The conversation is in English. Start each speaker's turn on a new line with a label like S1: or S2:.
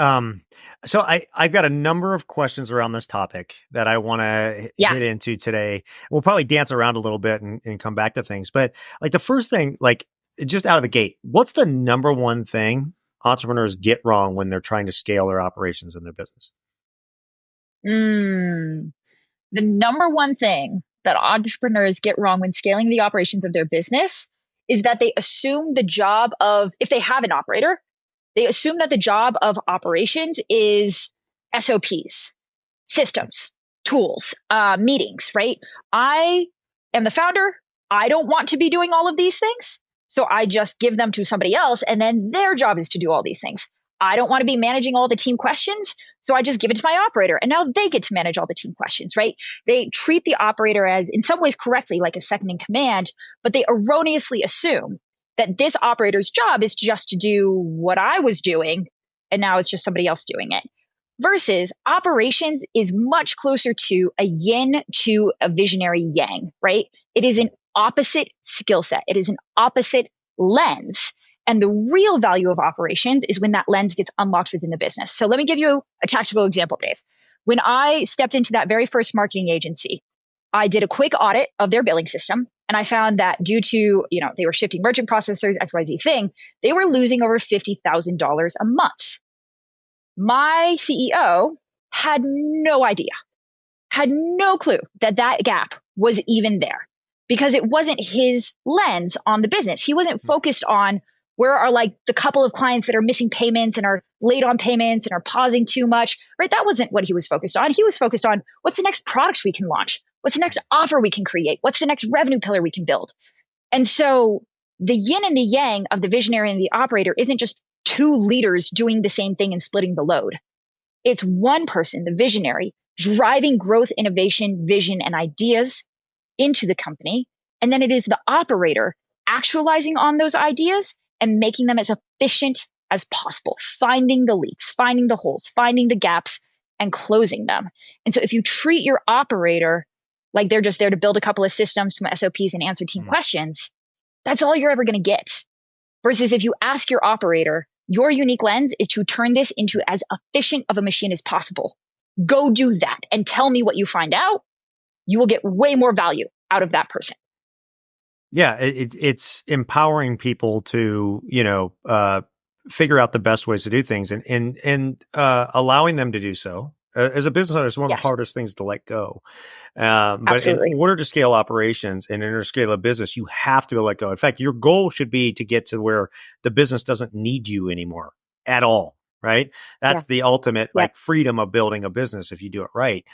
S1: Um, so I've got a number of questions around this topic that I want to
S2: Yeah.
S1: hit into today. We'll probably dance around a little bit and come back to things. But like the first thing, like just out of the gate, what's the number one thing entrepreneurs get wrong when they're trying to scale their operations in their business?
S2: Mm, the number one thing that entrepreneurs get wrong when scaling the operations of their business is that they assume the job of, if they have an operator, they assume that the job of operations is SOPs, systems, tools, meetings, right? I am the founder. I don't want to be doing all of these things. So I just give them to somebody else, and then their job is to do all these things. I don't want to be managing all the team questions. So I just give it to my operator, and now they get to manage all the team questions, right? They treat the operator as, in some ways, correctly, like a second in command, but they erroneously assume that this operator's job is just to do what I was doing, and now it's just somebody else doing it. Versus operations is much closer to a yin to a visionary yang, right? It is an opposite skill set. It is an opposite lens. And the real value of operations is when that lens gets unlocked within the business. So let me give you a tactical example, Dave. When I stepped into that very first marketing agency, I did a quick audit of their billing system. And I found that due to, they were shifting merchant processors, XYZ thing, they were losing over $50,000 a month. My CEO had no idea, had no clue that that gap was even there because it wasn't his lens on the business. He wasn't focused on where are like the couple of clients that are missing payments and are late on payments and are pausing too much, right? That wasn't what he was focused on. He was focused on what's the next product we can launch? What's the next offer we can create? What's the next revenue pillar we can build? And so the yin and the yang of the visionary and the operator isn't just two leaders doing the same thing and splitting the load. It's one person, the visionary, driving growth, innovation, vision, and ideas into the company. And then it is the operator actualizing on those ideas and making them as efficient as possible, finding the leaks, finding the holes, finding the gaps, and closing them. And so if you treat your operator like they're just there to build a couple of systems, some SOPs, and answer team questions, that's all you're ever going to get. Versus if you ask your operator, your unique lens is to turn this into as efficient of a machine as possible. Go do that and tell me what you find out. You will get way more value out of that person.
S1: Yeah, it's empowering people to, figure out the best ways to do things and allowing them to do so. As a business owner, it's one of the hardest things to let go. But in order to scale operations and scale a business, you have to let go. In fact, your goal should be to get to where the business doesn't need you anymore at all. Right? That's the ultimate like freedom of building a business if you do it right.